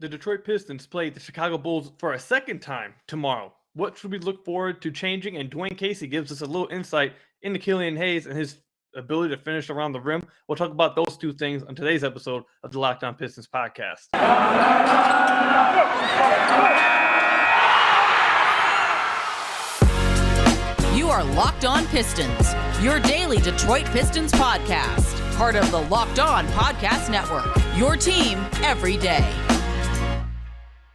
The Detroit Pistons play the Chicago Bulls for a second time tomorrow. What should we look forward to changing? And Dwane Casey gives us a little insight into Killian Hayes and his ability to finish around the rim. We'll talk about those two things on today's episode of the Locked On Pistons podcast. You are Locked On Pistons, your daily Detroit Pistons podcast. Part of the Locked On Podcast Network, your team every day.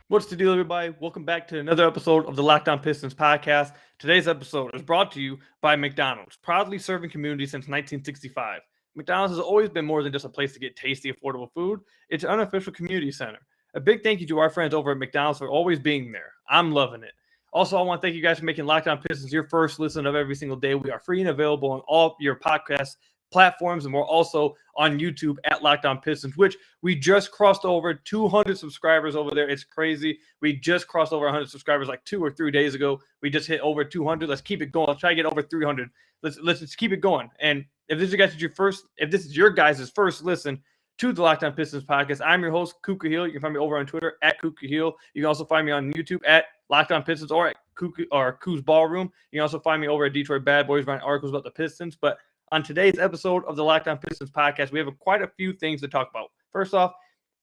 What's the deal, everybody? Welcome back to another episode of the Locked On Pistons podcast. Today's episode is brought to you by McDonald's, proudly serving communities since 1965. McDonald's has always been more than just a place to get tasty, affordable food. It's an unofficial community center. A big thank you to our friends over at McDonald's for always being there. I'm loving it. Also, I want to thank you guys for making Locked On Pistons your first listen of every single day. We are free and available on all your podcast platforms, and we're also on YouTube at Locked On Pistons, which we just crossed over 200 subscribers over there. It's crazy. We just crossed over 100 subscribers like 2 or 3 days ago. We just hit over 200. Let's keep it going. Let's try to get over 300. Let's just keep it going. And if this is your guys' first listen to the Locked On Pistons podcast, I'm your host, Kuka Hill. You can find me over on Twitter at Kuka Hill. You can also find me on YouTube at Locked On Pistons or at Koo's Ballroom. You can also find me over at Detroit Bad Boys writing articles about the Pistons. But on today's episode of the Locked On Pistons podcast, we have quite a few things to talk about. First off,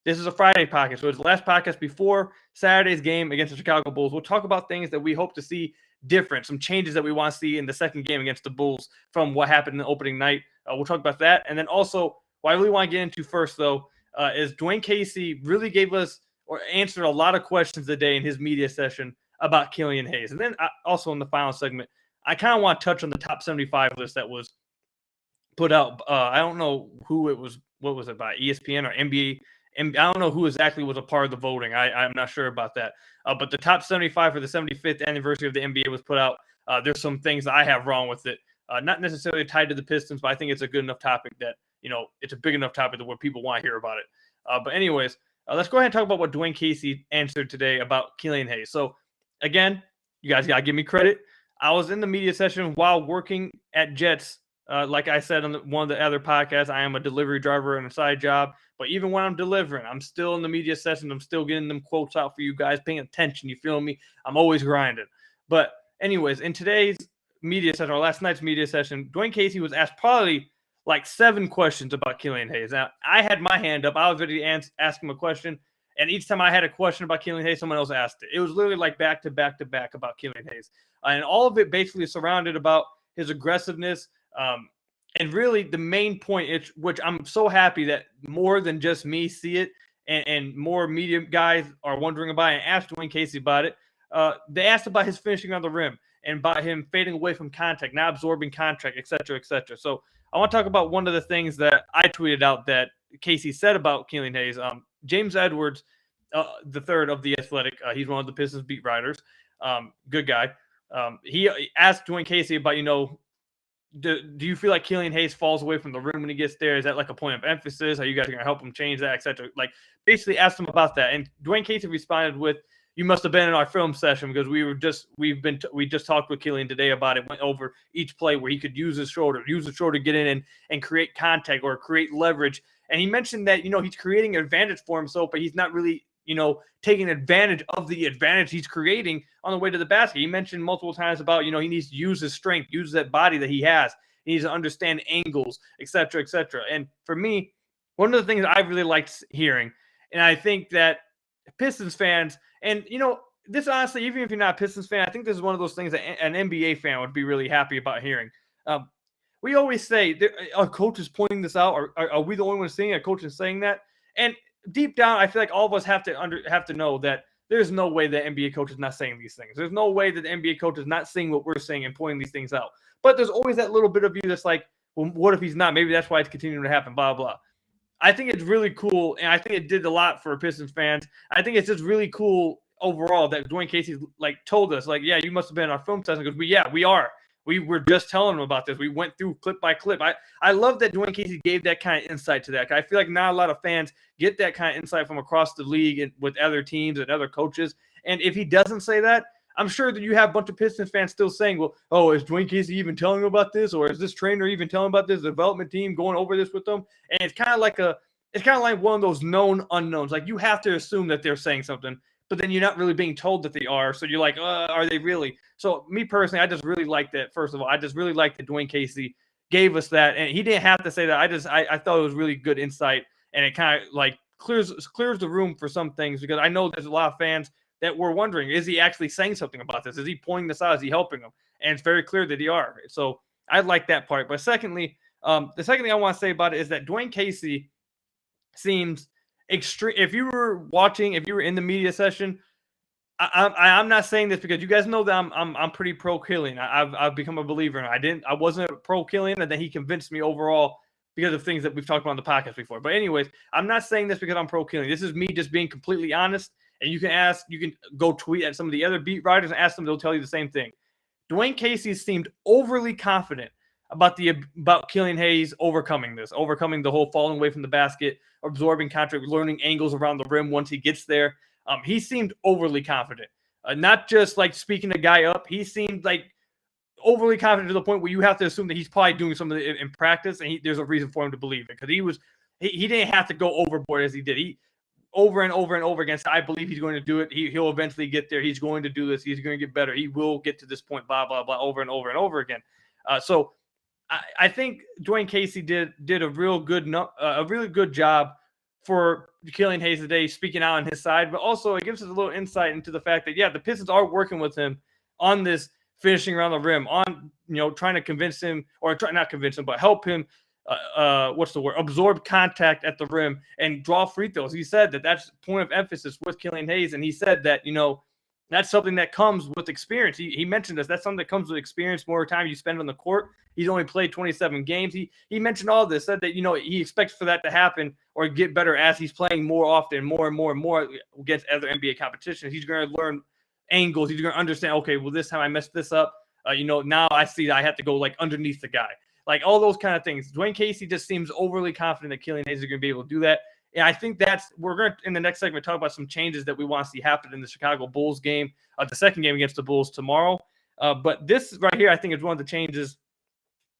this is a Friday podcast, so it's the last podcast before Saturday's game against the Chicago Bulls. We'll talk about things that we hope to see different, some changes that we want to see in the second game against the Bulls from what happened in the opening night. We'll talk about that. And then also, what I really want to get into first, though, is Dwane Casey really gave us or answered a lot of questions today in his media session about Killian Hayes. And then also in the final segment, I kind of want to touch on the top 75 list that was put out. I don't know who it was. What was it by ESPN or NBA? I don't know who exactly was a part of the voting. I'm not sure about that. But the top 75 for the 75th anniversary of the NBA was put out. There's some things that I have wrong with it. Not necessarily tied to the Pistons, but I think it's a good enough topic that, it's a big enough topic that where people want to hear about it. But anyways, let's go ahead and talk about what Dwane Casey answered today about Killian Hayes. So again, you guys got to give me credit. I was in the media session while working at Jets. Like I said on one of the other podcasts, I am a delivery driver on a side job. But even when I'm delivering, I'm still in the media session. I'm still getting them quotes out for you guys, paying attention. You feel me? I'm always grinding. But anyways, in today's media session, or last night's media session, Dwane Casey was asked probably like 7 questions about Killian Hayes. Now, I had my hand up. I was ready to ask him a question. And each time I had a question about Killian Hayes, someone else asked it. It was literally like back to back to back about Killian Hayes. And all of it basically surrounded about his aggressiveness. And really the main point, which I'm so happy that more than just me see it and more media guys are wondering about it and asked Dwane Casey about it. They asked about his finishing on the rim and about him fading away from contact, not absorbing contact, et cetera, et cetera. So I want to talk about one of the things that I tweeted out that Casey said about Killian Hayes. James Edwards, the third of The Athletic, he's one of the Pistons beat writers, good guy. He asked Dwane Casey about, do you feel like Killian Hayes falls away from the rim when he gets there? Is that like a point of emphasis? Are you guys going to help him change that, et cetera? Like basically asked him about that. And Dwane Casey responded with, "You must have been in our film session because we just talked with Killian today about it, went over each play where he could use his shoulder to get in and create contact or create leverage." And he mentioned that, he's creating an advantage for himself, but he's not really, taking advantage of the advantage he's creating on the way to the basket. He mentioned multiple times about, he needs to use his strength, use that body that he has. He needs to understand angles, et cetera, et cetera. And for me, one of the things I really liked hearing, and I think that Pistons fans, and, this honestly, even if you're not a Pistons fan, I think this is one of those things that an NBA fan would be really happy about hearing. We always say, our coach is pointing this out, or are we the only ones seeing it? Our coach is saying that. And deep down, I feel like all of us have to know that there's no way that NBA coach is not saying these things. There's no way that the NBA coach is not seeing what we're saying and pointing these things out. But there's always that little bit of you that's like, well, what if he's not? Maybe that's why it's continuing to happen, blah, blah. I think it's really cool, and I think it did a lot for Pistons fans. I think it's just really cool overall that Dwane Casey told us, yeah, you must have been in our film session because we are. We were just telling him about this. We went through clip by clip. I love that Dwane Casey gave that kind of insight to that. I feel like not a lot of fans get that kind of insight from across the league and with other teams and other coaches. And if he doesn't say that, I'm sure that you have a bunch of Pistons fans still saying, well, oh, is Dwane Casey even telling him about this? Or is this trainer even telling him about this development team going over this with them? And it's kind of like it's kind of like one of those known unknowns. Like, you have to assume that they're saying something, but then you're not really being told that they are. So you're like, are they really? So me personally, I just really like that. First of all, I just really like that Dwane Casey gave us that, and he didn't have to say that. I thought it was really good insight, and it kind of like clears the room for some things, because I know there's a lot of fans that were wondering, is he actually saying something about this? Is he pointing this out? Is he helping them? And it's very clear that he are. So I like that part. But secondly, the second thing I want to say about it is that Dwane Casey seems extreme. If you were in the media session, I'm not saying this because you guys know that I'm pretty pro Killian. I've become a believer, and I wasn't pro Killian, and then he convinced me overall because of things that we've talked about on the podcast before. But anyways, I'm not saying this because I'm pro Killian. This is me just being completely honest. And you can go tweet at some of the other beat writers and ask them; they'll tell you the same thing. Dwane Casey seemed overly confident about Killian Hayes overcoming the whole falling away from the basket, absorbing contact, learning angles around the rim once he gets there. He seemed overly confident, not just like speaking a guy up. He seemed like overly confident to the point where you have to assume that he's probably doing something in practice, and there's a reason for him to believe it, because he didn't have to go overboard as he did. He over and over and over again said, I believe he's going to do it. He'll eventually get there. He's going to do this. He's going to get better. He will get to this point, blah, blah, blah, over and over and over again. So I think Dwane Casey did a really good job for Killian Hayes today, speaking out on his side, but also it gives us a little insight into the fact that, the Pistons are working with him on this finishing around the rim, on, trying to convince him, or not convince him, but help him, absorb contact at the rim and draw free throws. He said that that's point of emphasis with Killian Hayes, and he said that, that's something that comes with experience. He mentioned this. That's something that comes with experience, more time you spend on the court. He's only played 27 games. He mentioned all this, said that, he expects for that to happen or get better as he's playing more often, more and more and more against other NBA competitions. He's going to learn angles. He's going to understand, okay, well, this time I messed this up. Now I see that I have to go like underneath the guy. Like all those kind of things. Dwane Casey just seems overly confident that Killian Hayes is going to be able to do that. And I think we're going to, in the next segment, talk about some changes that we want to see happen in the Chicago Bulls game, the second game against the Bulls tomorrow. But this right here, I think, is one of the changes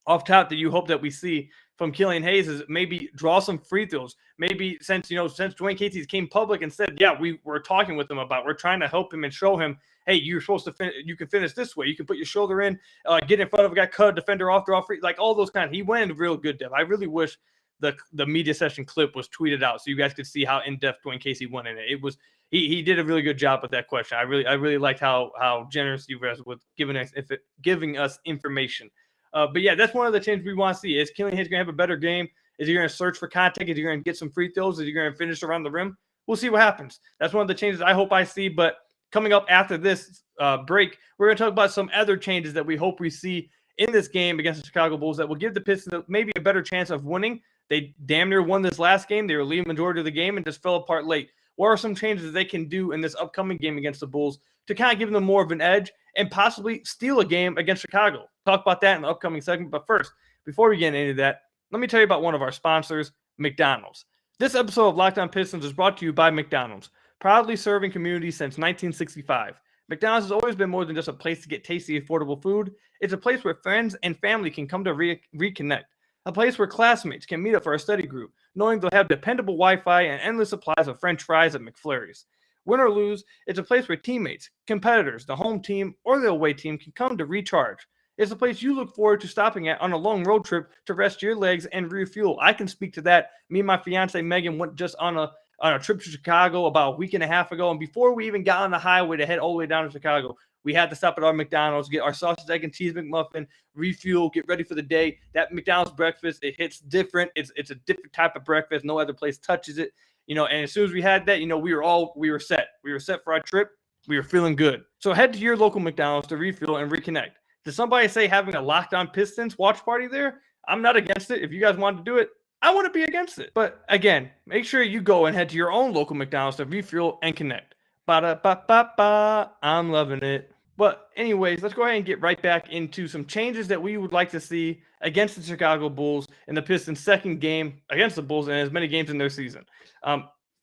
off top that you hope that we see from Killian Hayes, is maybe draw some free throws. Maybe since Dwane Casey came public and said, we were talking with him about, we're trying to help him and show him, hey, you're supposed to you can finish this way. You can put your shoulder in, get in front of a guy, cut a defender off, draw free, like all those kind of. He went into real good depth. I really wish the media session clip was tweeted out so you guys could see how in depth Dwane Casey went in it. It was he did a really good job with that question. I really liked how generous you guys with giving us information. But that's one of the changes we want to see. Is Killian Hayes going to have a better game? Is he going to search for contact? Is he going to get some free throws? Is he going to finish around the rim? We'll see what happens. That's one of the changes I hope I see. But coming up after this break, we're going to talk about some other changes that we hope we see in this game against the Chicago Bulls that will give the Pistons maybe a better chance of winning. They damn near won this last game. They were leading majority of the game and just fell apart late. What are some changes they can do in this upcoming game against the Bulls to kind of give them more of an edge and possibly steal a game against Chicago? Talk about that in the upcoming segment. But first, before we get into that, let me tell you about one of our sponsors, McDonald's. This episode of Locked On Pistons is brought to you by McDonald's, proudly serving communities since 1965. McDonald's has always been more than just a place to get tasty, affordable food. It's a place where friends and family can come to reconnect. A place where classmates can meet up for a study group, knowing they'll have dependable Wi-Fi and endless supplies of French fries at McFlurry's. Win or lose, it's a place where teammates, competitors, the home team, or the away team can come to recharge. It's a place you look forward to stopping at on a long road trip to rest your legs and refuel. I can speak to that. Me and my fiance Megan went just on a trip to Chicago about a week and a half ago, and before we even got on the highway to head all the way down to Chicago, we had to stop at our McDonald's, get our sausage, egg, and cheese McMuffin, refuel, get ready for the day. That McDonald's breakfast, it hits different. It's a different type of breakfast. No other place touches it. And as soon as we had that, we were set. We were set for our trip. We were feeling good. So head to your local McDonald's to refuel and reconnect. Did somebody say having a Locked On Pistons watch party there? I'm not against it. If you guys want to do it, I want to be against it. But again, make sure you go and head to your own local McDonald's to refuel and connect. Ba-da-ba-ba-ba. I'm loving it. But anyways, let's go ahead and get right back into some changes that we would like to see against the Chicago Bulls in the Pistons' second game against the Bulls and as many games in their season.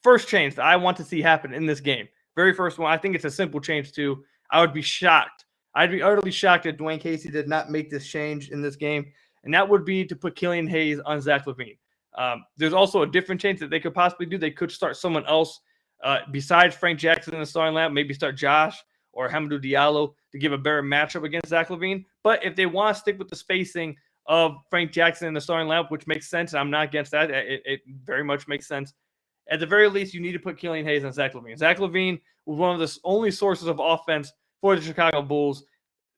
First change that I want to see happen in this game. Very first one, I think it's a simple change too. I would be shocked. I'd be utterly shocked if Dwane Casey did not make this change in this game, and that would be to put Killian Hayes on Zach LaVine. There's also a different change that they could possibly do. They could start someone else besides Frank Jackson in the starting lineup, maybe start Josh or Hamidou Diallo to give a better matchup against Zach LaVine. But if they want to stick with the spacing of Frank Jackson in the starting lineup, which makes sense, I'm not against that. It very much makes sense. At the very least, you need to put Killian Hayes on Zach LaVine. Zach LaVine was one of the only sources of offense for the Chicago Bulls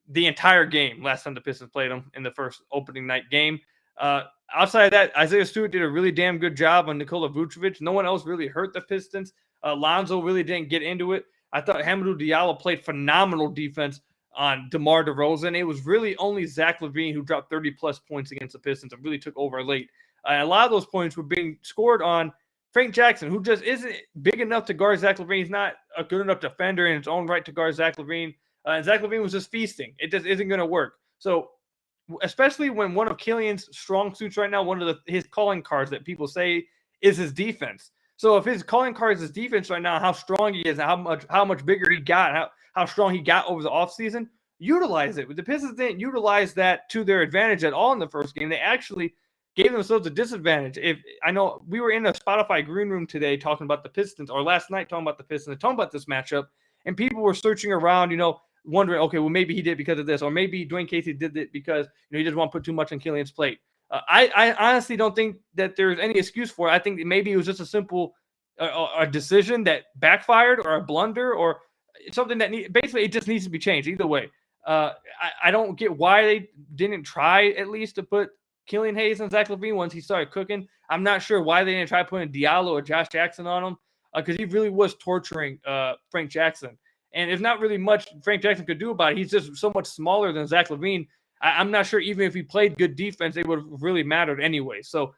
the entire game last time the Pistons played them in the first opening night game. Outside of that, Isaiah Stewart did a really damn good job on Nikola Vucevic. No one else really hurt the Pistons. Lonzo really didn't get into it. I thought Hamidou Diallo played phenomenal defense on DeMar DeRozan. It was really only Zach LaVine who dropped 30-plus points against the Pistons and really took over late. A lot of those points were being scored on Frank Jackson, who just isn't big enough to guard Zach LaVine. He's not a good enough defender in his own right to guard Zach LaVine. And Zach LaVine was just feasting. It just isn't going to work. So especially when one of Killian's strong suits right now, one of his calling cards that people say is his defense. So if his calling card is his defense right now, how strong he is, how much bigger he got, how strong he got over the offseason, utilize it. The Pistons didn't utilize that to their advantage at all in the first game. They actually gave themselves a disadvantage. I know we were in a Spotify green room today talking about the Pistons, or last night talking about the Pistons, talking about this matchup, and people were searching around, wondering, okay, well, maybe he did because of this, or maybe Dwane Casey did it because he doesn't want to put too much on Killian's plate. I honestly don't think that there's any excuse for it. I think maybe it was just a simple a decision that backfired, or a blunder, or something that basically it just needs to be changed. Either way, I don't get why they didn't try at least to put Killian Hayes and Zach LaVine once he started cooking. I'm not sure why they didn't try putting Diallo or Josh Jackson on him, because he really was torturing Frank Jackson. And there's not really much Frank Jackson could do about it. He's just so much smaller than Zach LaVine. I'm not sure even if he played good defense, it would have really mattered anyway. So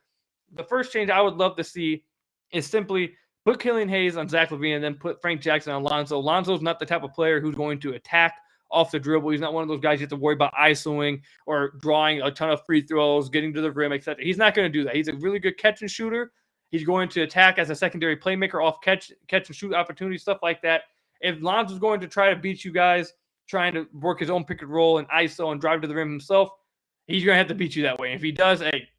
the first change I would love to see is simply put Killian Hayes on Zach LaVine and then put Frank Jackson on Lonzo. Lonzo's not the type of player who's going to attack off the dribble. He's not one of those guys you have to worry about ISOing or drawing a ton of free throws, getting to the rim, etc. He's not going to do that. He's a really good catch and shooter. He's going to attack as a secondary playmaker off catch and shoot opportunities, stuff like that. If Lonzo's going to try to beat you guys, trying to work his own pick and roll and ISO and drive to the rim himself, he's going to have to beat you that way. And if he does, hey,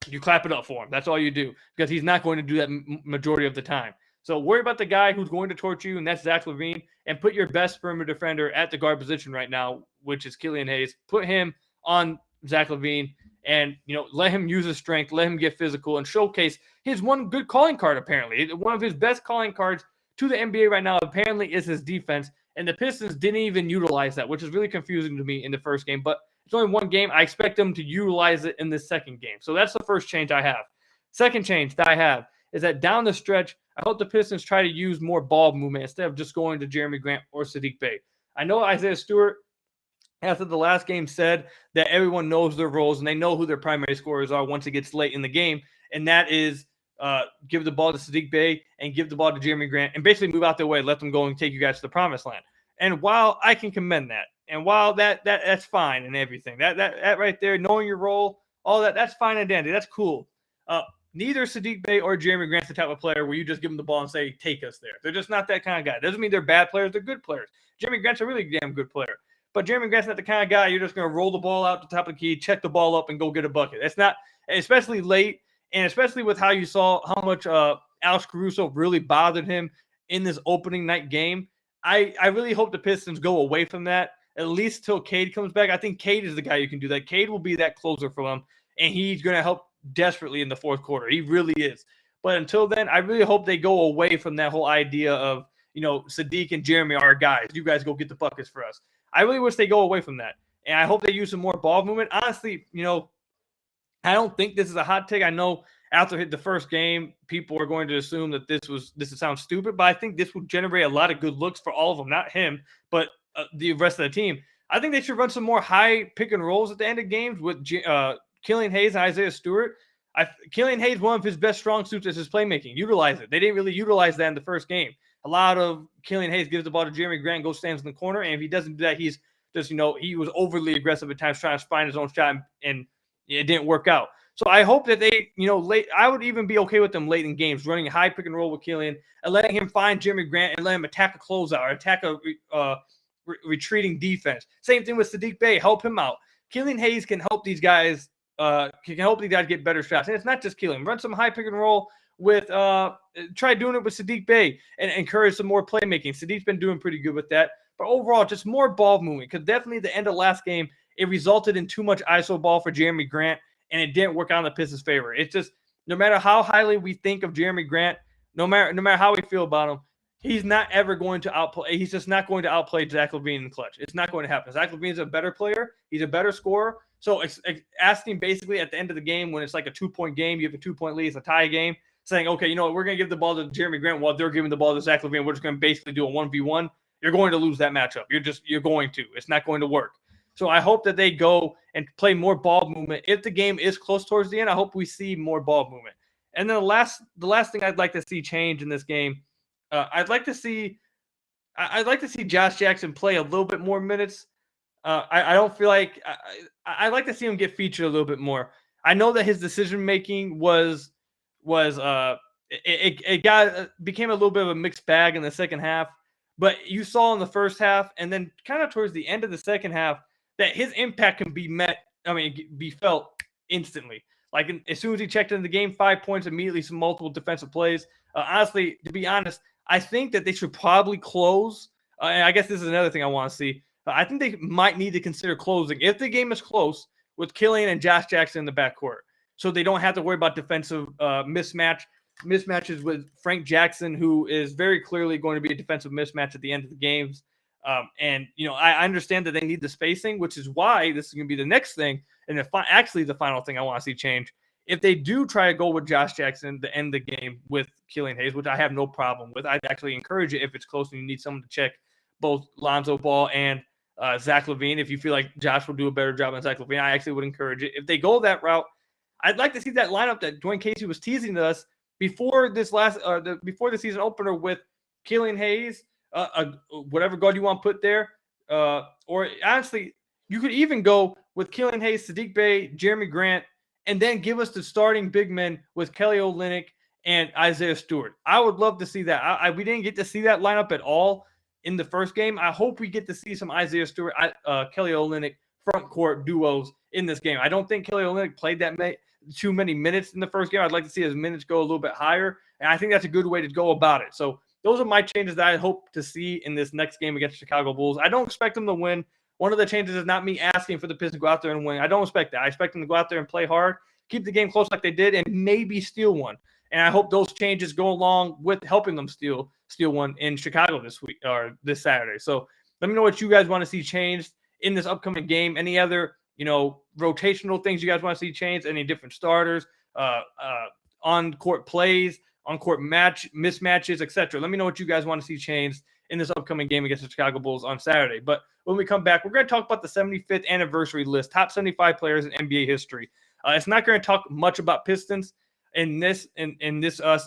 you clap it up for him. That's all you do, because he's not going to do that majority of the time. So worry about the guy who's going to torch you, and that's Zach LaVine, and put your best perimeter defender at the guard position right now, which is Killian Hayes. Put him on Zach LaVine and, let him use his strength, let him get physical, and showcase his one good calling card, apparently. One of his best calling cards to the NBA right now apparently is his defense, and the Pistons didn't even utilize that, which is really confusing to me in the first game. But it's only one game. I expect them to utilize it in the second game. So that's the first change I have. Second change that I have is that down the stretch, I hope the Pistons try to use more ball movement instead of just going to Jeremy Grant or Sadiq Bey. I know Isaiah Stewart, after the last game, said that everyone knows their roles and they know who their primary scorers are once it gets late in the game, and that is give the ball to Sadiq Bey and give the ball to Jeremy Grant and basically move out their way, let them go and take you guys to the promised land. And while I can commend that, and while that's fine and everything, that right there, knowing your role, all that's fine and dandy, that's cool. Neither Sadiq Bey or Jeremy Grant's the type of player where you just give them the ball and say, take us there. They're just not that kind of guy. Doesn't mean they're bad players. They're good players. Jeremy Grant's a really damn good player. But Jeremy Grant's not the kind of guy you're just going to roll the ball out the top of the key, check the ball up, and go get a bucket. It's not, especially late, and especially with how you saw how much Alex Caruso really bothered him in this opening night game. I really hope the Pistons go away from that, at least till Cade comes back. I think Cade is the guy who can do that. Cade will be that closer for them, and he's going to help desperately in the fourth quarter. He really is. But until then, I really hope they go away from that whole idea of, Sadiq and Jeremy are guys. You guys go get the buckets for us. I really wish they go away from that. And I hope they use some more ball movement. Honestly, I don't think this is a hot take. I know after the first game, people are going to assume that this sounds stupid, but I think this will generate a lot of good looks for all of them. Not him, but the rest of the team. I think they should run some more high pick and rolls at the end of games with Killian Hayes and Isaiah Stewart. Killian Hayes, one of his best strong suits is his playmaking. Utilize it. They didn't really utilize that in the first game. A lot of Killian Hayes gives the ball to Jeremy Grant, goes stands in the corner, and if he doesn't do that, he's just, he was overly aggressive at times trying to find his own shot, and it didn't work out. So I hope that they, late, I would even be okay with them late in games, running a high pick and roll with Killian and letting him find Jeremy Grant and let him attack a closeout or attack a retreating defense. Same thing with Sadiq Bey. Help him out. Killian Hayes can help these guys can help these guys get better shots. And it's not just Killian. Run some high pick and roll with try doing it with Saddiq Bey and encourage some more playmaking. Sadiq's been doing pretty good with that. But overall, just more ball movement. Because definitely at the end of last game, it resulted in too much ISO ball for Jeremy Grant, and it didn't work out in the Pistons' favor. It's just no matter how highly we think of Jeremy Grant, no matter how we feel about him, he's not ever going to outplay. He's just not going to outplay Zach LaVine in the clutch. It's not going to happen. Zach LaVine's a better player. He's a better scorer. So asking basically at the end of the game when it's like a 2-point game, you have a 2-point lead, it's a tie game, saying, okay, you know what, we're going to give the ball to Jeremy Grant while they're giving the ball to Zach LaVine. We're just going to basically do a 1v1. You're going to lose that matchup. You're going to. It's not going to work. So I hope that they go and play more ball movement. If the game is close towards the end, I hope we see more ball movement. And then the last thing I'd like to see change in this game, I'd like to see Josh Jackson play a little bit more minutes. I don't feel like I'd like to see him get featured a little bit more. I know that his decision making became a little bit of a mixed bag in the second half, but you saw in the first half and then kind of towards the end of the second half that his impact can be felt instantly. Like as soon as he checked into the game, 5 points immediately, some multiple defensive plays. Honestly, to be honest, I think that they should probably close. And I guess this is another thing I want to see. I think they might need to consider closing if the game is close with Killian and Josh Jackson in the backcourt, so they don't have to worry about defensive mismatches with Frank Jackson, who is very clearly going to be a defensive mismatch at the end of the games. And I understand that they need the spacing, which is why this is going to be the next thing. And the final thing I want to see change, if they do try to go with Josh Jackson to end the game with Killian Hayes, which I have no problem with, I'd actually encourage it if it's close and you need someone to check both Lonzo Ball and Zach LaVine. If you feel like Josh will do a better job than Zach LaVine, I actually would encourage it. If they go that route, I'd like to see that lineup that Dwane Casey was teasing to us before before the season opener with Killian Hayes, whatever guard you want to put there, or honestly, you could even go with Killian Hayes, Saddiq Bey, Jeremy Grant, and then give us the starting big men with Kelly Olynyk and Isaiah Stewart. I would love to see that. We didn't get to see that lineup at all in the first game. I hope we get to see some Isaiah Stewart, Kelly Olynyk front court duos in this game. I don't think Kelly Olynyk played too many minutes in the first game. I'd like to see his minutes go a little bit higher, and I think that's a good way to go about it. So those are my changes that I hope to see in this next game against the Chicago Bulls. I don't expect them to win. One of the changes is not me asking for the Pistons to go out there and win. I don't expect that. I expect them to go out there and play hard, keep the game close like they did, and maybe steal one. And I hope those changes go along with helping them steal one in Chicago this week or this Saturday. So let me know what you guys want to see changed in this upcoming game. Any other, rotational things you guys want to see changed? Any different starters, on-court plays, on-court mismatches, etc. Let me know what you guys want to see changed in this upcoming game against the Chicago Bulls on Saturday. But when we come back, we're going to talk about the 75th anniversary list, top 75 players in NBA history. It's not going to talk much about Pistons in this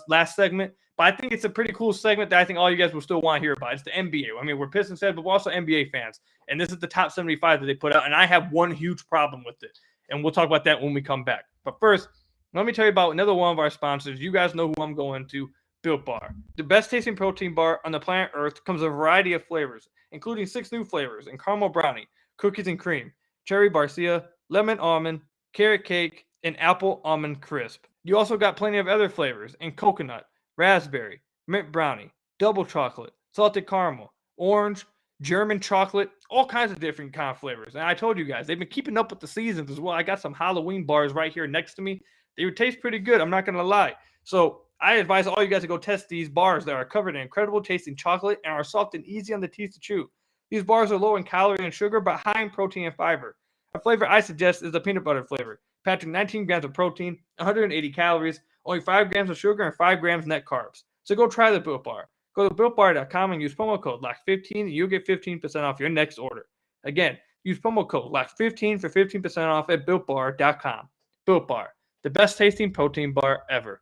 last segment, but I think it's a pretty cool segment that I think all you guys will still want to hear about. It's the NBA. I mean, we're Pistons fans, but we're also NBA fans, and this is the top 75 that they put out, and I have one huge problem with it, and we'll talk about that when we come back. But first, let me tell you about another one of our sponsors. You guys know who I'm going to, Built Bar. The best tasting protein bar on the planet Earth comes in a variety of flavors, including 6 new flavors in caramel brownie, cookies and cream, cherry barcia, lemon almond, carrot cake, and apple almond crisp. You also got plenty of other flavors in coconut, raspberry, mint brownie, double chocolate, salted caramel, orange, German chocolate, all kinds of different kind of flavors. And I told you guys, they've been keeping up with the seasons as well. I got some Halloween bars right here next to me. They would taste pretty good, I'm not going to lie. So I advise all you guys to go test these bars that are covered in incredible tasting chocolate and are soft and easy on the teeth to chew. These bars are low in calorie and sugar, but high in protein and fiber. A flavor I suggest is the peanut butter flavor, packing 19 grams of protein, 180 calories, only 5 grams of sugar, and 5 grams net carbs. So go try the Built Bar. Go to BuiltBar.com and use promo code LOCK15 and you'll get 15% off your next order. Again, use promo code LOCK15 for 15% off at BuiltBar.com. Built Bar, the best tasting protein bar ever.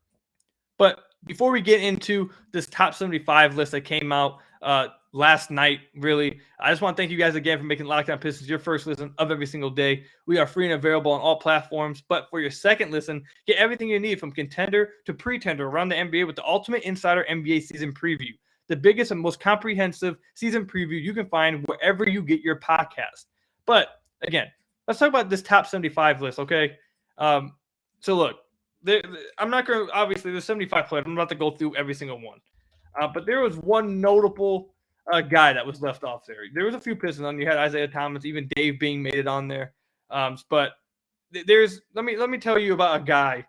But before we get into this top 75 list that came out last night, really, I just want to thank you guys again for making Locked On Pistons your first listen of every single day. We are free and available on all platforms. But for your second listen, get everything you need from contender to pretender around the NBA with the Ultimate Insider NBA Season Preview, the biggest and most comprehensive season preview you can find wherever you get your podcast. But again, let's talk about this top 75 list, okay? So look, I'm not going to, obviously, there's 75 players. I'm not to go through every single one. But there was one notable guy that was left off there. There was a few Pistons on. You had Isaiah Thomas, even Dave Bing made it on there. But let me tell you about a guy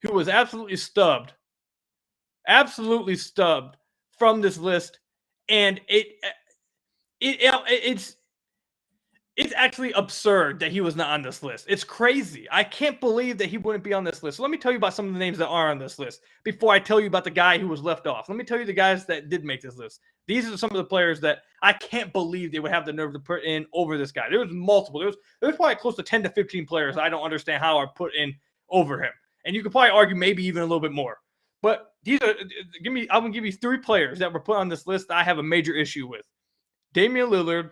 who was absolutely stubbed from this list, and it's actually absurd that he was not on this list. It's crazy. I can't believe that he wouldn't be on this list. So let me tell you about some of the names that are on this list before I tell you about the guy who was left off. Let me tell you the guys that did make this list. These are some of the players that I can't believe they would have the nerve to put in over this guy. There was multiple. There was probably close to 10 to 15 players I don't understand how are put in over him. And you could probably argue maybe even a little bit more. But these are I'm gonna give you 3 players that were put on this list that I have a major issue with. Damian Lillard,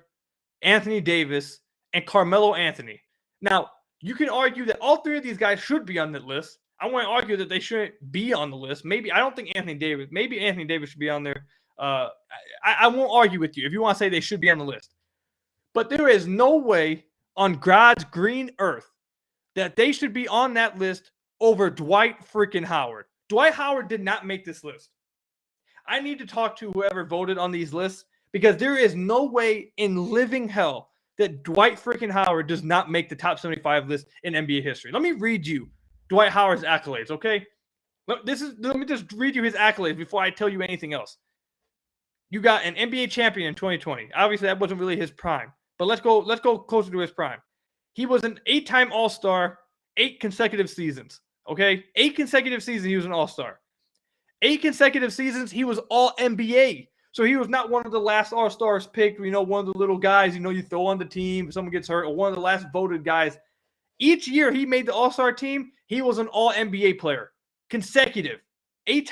Anthony Davis, and Carmelo Anthony. Now, you can argue that all 3 of these guys should be on the list. I want to argue that they shouldn't be on the list. Maybe I don't think Anthony Davis should be on there. I won't argue with you if you want to say they should be on the list. But there is no way on God's green earth that they should be on that list over Dwight freaking Howard. Dwight Howard did not make this list. I need to talk to whoever voted on these lists because there is no way in living hell that Dwight freaking Howard does not make the top 75 list in NBA history. Let me read you Dwight Howard's accolades, okay? Let me just read you his accolades before I tell you anything else. You got an NBA champion in 2020. Obviously, that wasn't really his prime, but let's go closer to his prime. He was an 8-time All-Star, 8 consecutive seasons. Okay, 8 consecutive seasons he was an All-Star. 8 consecutive seasons he was All-NBA. So he was not one of the last All-Stars picked, one of the little guys, you throw on the team, if someone gets hurt, or one of the last voted guys. Each year he made the All-Star team, he was an All-NBA player. Consecutive. 8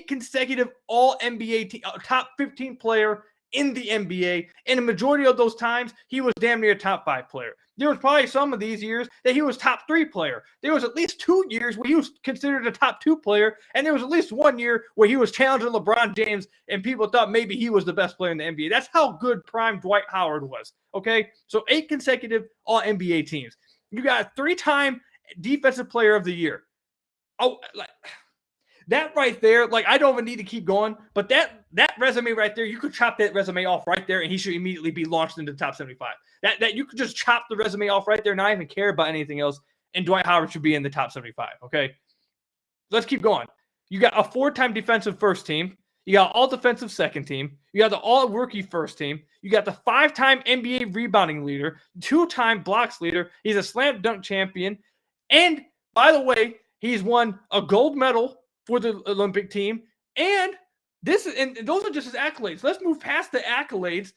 consecutive All-NBA top 15 player in the NBA. And the majority of those times, he was damn near a top 5 player. There was probably some of these years that he was top 3 player. There was at least 2 years where he was considered a top 2 player, and there was at least 1 year where he was challenging LeBron James, and people thought maybe he was the best player in the NBA. That's how good prime Dwight Howard was, okay? So 8 consecutive All-NBA teams. You got a 3-time Defensive Player of the Year. Oh, that right there, I don't even need to keep going, but that resume right there, you could chop that resume off right there, and he should immediately be launched into the top 75. That you could just chop the resume off right there, not even care about anything else, and Dwight Howard should be in the top 75, okay? Let's keep going. You got a 4-time defensive first team. You got all-defensive second team. You got the all-rookie first team. You got the 5-time NBA rebounding leader, 2-time blocks leader. He's a slam dunk champion. And, by the way, he's won a gold medal for the Olympic team, and those are just his accolades. Let's move past the accolades.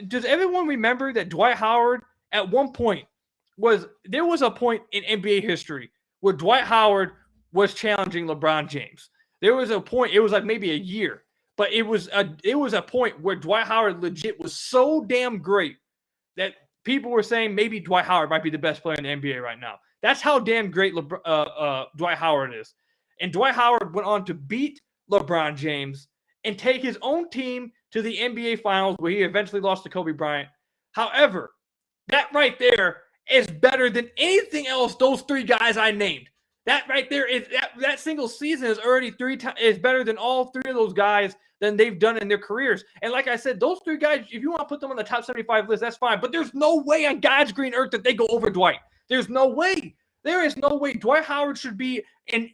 Does everyone remember that Dwight Howard at one point there was a point in NBA history where Dwight Howard was challenging LeBron James? There was a point, it was like maybe a year, but it was a point where Dwight Howard legit was so damn great that people were saying maybe Dwight Howard might be the best player in the NBA right now. That's how damn great Dwight Howard is. And Dwight Howard went on to beat LeBron James and take his own team to the NBA Finals, where he eventually lost to Kobe Bryant. However, that right there is better than anything else those 3 guys I named. That right there is that single season is already is better than all 3 of those guys than they've done in their careers. And like I said, those 3 guys, if you want to put them on the top 75 list, that's fine. But there's no way on God's green earth that they go over Dwight. There's no way. There is no way. Dwight Howard should be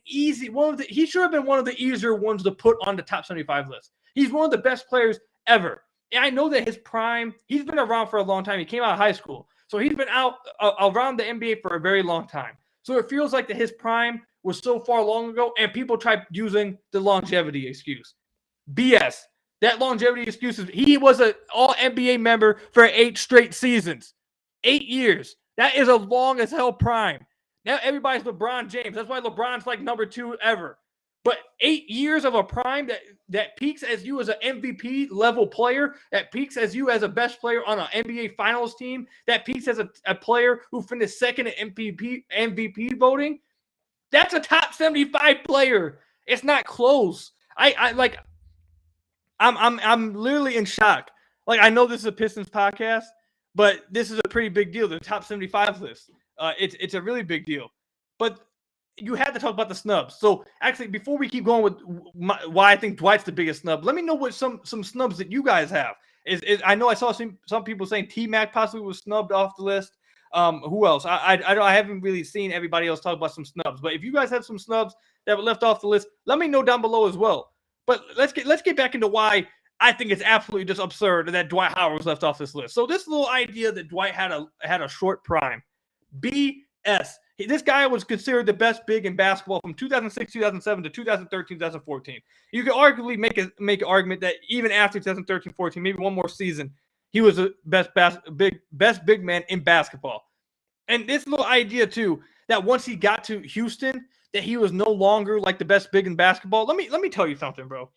he should have been one of the easier ones to put on the top 75 list. He's one of the best players ever. And I know that his prime, he's been around for a long time. He came out of high school. So he's been out around the NBA for a very long time. So it feels like that his prime was so far long ago, and people try using the longevity excuse. BS. That longevity excuse is he was an All-NBA member for 8 straight seasons. 8 years. That is a long as hell prime. Now everybody's LeBron James. That's why LeBron's like number 2 ever. But 8 years of a prime that peaks as you as an MVP level player, that peaks as you as a best player on an NBA Finals team, that peaks as a player who finished second at MVP voting, that's a top 75 player. It's not close. I'm literally in shock. I know this is a Pistons podcast, but this is a pretty big deal. The top 75 list. It's a really big deal. But you had to talk about the snubs. So actually, before we keep going with why I think Dwight's the biggest snub, let me know what some snubs that you guys have. I know I saw some people saying T-Mac possibly was snubbed off the list. Who else? I haven't really seen everybody else talk about some snubs. But if you guys have some snubs that were left off the list, let me know down below as well. But let's get back into why I think it's absolutely just absurd that Dwight Howard was left off this list. So this little idea that Dwight had a short prime, BS. This guy was considered the best big in basketball from 2006, 2007 to 2013, 2014. You could arguably make an argument that even after 2013, 14, maybe one more season, he was the best big man in basketball. And this little idea too that once he got to Houston, that he was no longer like the best big in basketball. Let me tell you something, bro.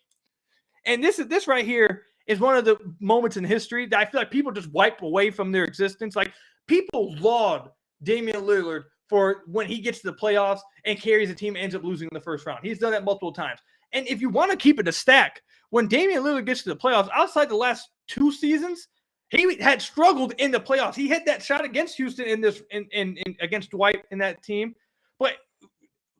And this right here is one of the moments in history that I feel like people just wipe away from their existence. Like people laud Damian Lillard for when he gets to the playoffs and carries a team and ends up losing in the first round. He's done that multiple times. And if you want to keep it a stack, when Damian Lillard gets to the playoffs, outside the last 2 seasons, he had struggled in the playoffs. He hit that shot against Houston in against Dwight in that team. But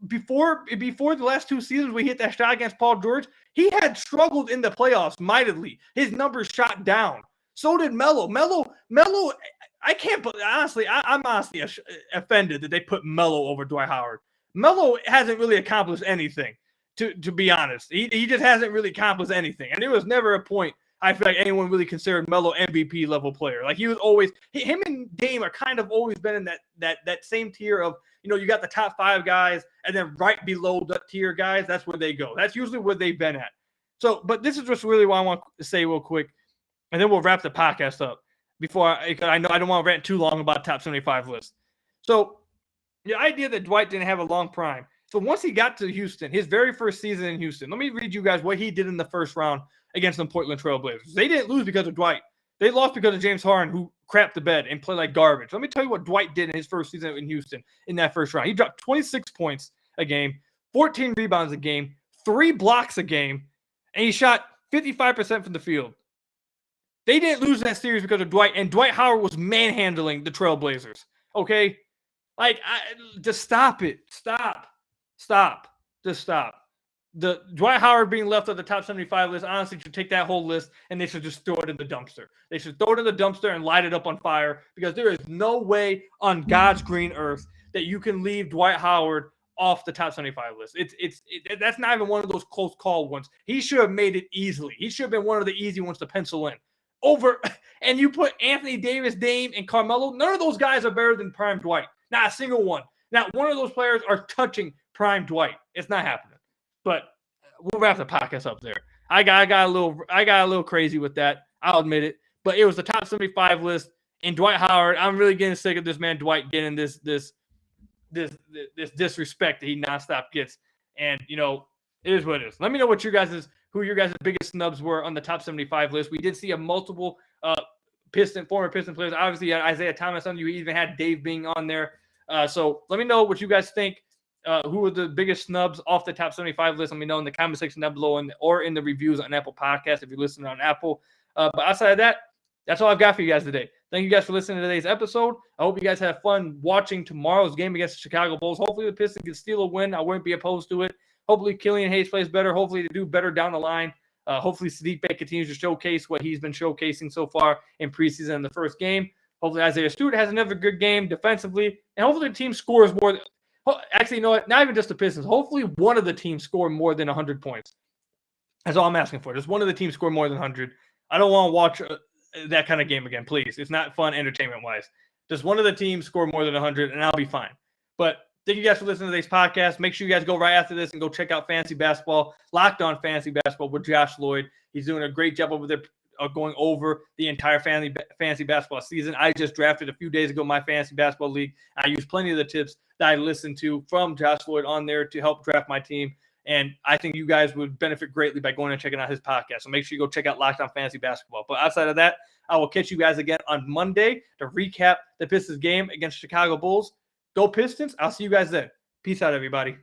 before the last 2 seasons, we hit that shot against Paul George. He had struggled in the playoffs mightily. His numbers shot down. So did Melo. Melo, I can't, honestly, I'm honestly offended that they put Melo over Dwight Howard. Melo hasn't really accomplished anything, to be honest. He just hasn't really accomplished anything. And there was never a point I feel like anyone really considered Melo MVP level player. Like he was always, him and Dame are kind of always been in that same tier of, you got the top 5 guys and then right below that tier guys, that's where they go. That's usually where they've been at. So, but this is just really what I want to say real quick. And then we'll wrap the podcast up I know I don't want to rant too long about top 75 list. So the idea that Dwight didn't have a long prime. So once he got to Houston, his very first season in Houston, let me read you guys what he did in the first round against the Portland Trail Blazers. They didn't lose because of Dwight. They lost because of James Harden, who crapped the bed and played like garbage. Let me tell you what Dwight did in his first season in Houston in that first round. He dropped 26 points a game, 14 rebounds a game, 3 blocks a game, and he shot 55% from the field. They didn't lose that series because of Dwight, and Dwight Howard was manhandling the Trailblazers. Okay? Like, just stop it. Stop. Just stop. The Dwight Howard being left on the top 75 list, honestly, should take that whole list and they should just throw it in the dumpster. They should throw it in the dumpster and light it up on fire because there is no way on God's green earth that you can leave Dwight Howard off the top 75 list. That's not even one of those close call ones. He should have made it easily. He should have been one of the easy ones to pencil in. And you put Anthony Davis, Dame, and Carmelo. None of those guys are better than prime Dwight. Not a single one. Not one of those players are touching prime Dwight. It's not happening. But we'll wrap the podcast up there. I got a little crazy with that. I'll admit it. But it was the top 75 list. And Dwight Howard, I'm really getting sick of this man Dwight getting this disrespect that he nonstop gets. And it is what it is. Let me know what who your guys' biggest snubs were on the top 75 list. We did see a multiple former Piston players. Obviously, Isaiah Thomas on you. Even had Dave being on there. So let me know what you guys think. Who are the biggest snubs off the top 75 list? Let me know in the comment section down below or in the reviews on Apple Podcasts if you're listening on Apple. But outside of that, that's all I've got for you guys today. Thank you guys for listening to today's episode. I hope you guys have fun watching tomorrow's game against the Chicago Bulls. Hopefully the Pistons can steal a win. I wouldn't be opposed to it. Hopefully Killian Hayes plays better. Hopefully they do better down the line. Hopefully Sadiq continues to showcase what he's been showcasing so far in preseason in the first game. Hopefully Isaiah Stewart has another good game defensively. And hopefully the team scores more. Actually, you know what? Not even just the Pistons. Hopefully one of the teams score more than 100 points. That's all I'm asking for. Just one of the teams score more than 100. I don't want to watch that kind of game again, please. It's not fun entertainment-wise. Just one of the teams score more than 100, and I'll be fine. But thank you guys for listening to today's podcast. Make sure you guys go right after this and go check out Fantasy Basketball, Locked On Fantasy Basketball with Josh Lloyd. He's doing a great job over there going over the entire fantasy basketball season. I just drafted a few days ago my fantasy basketball league. I used plenty of the tips that I listened to from Josh Lloyd on there to help draft my team. And I think you guys would benefit greatly by going and checking out his podcast. So make sure you go check out Locked On Fantasy Basketball. But outside of that, I will catch you guys again on Monday to recap the Pistons game against Chicago Bulls. Go Pistons. I'll see you guys then. Peace out, everybody.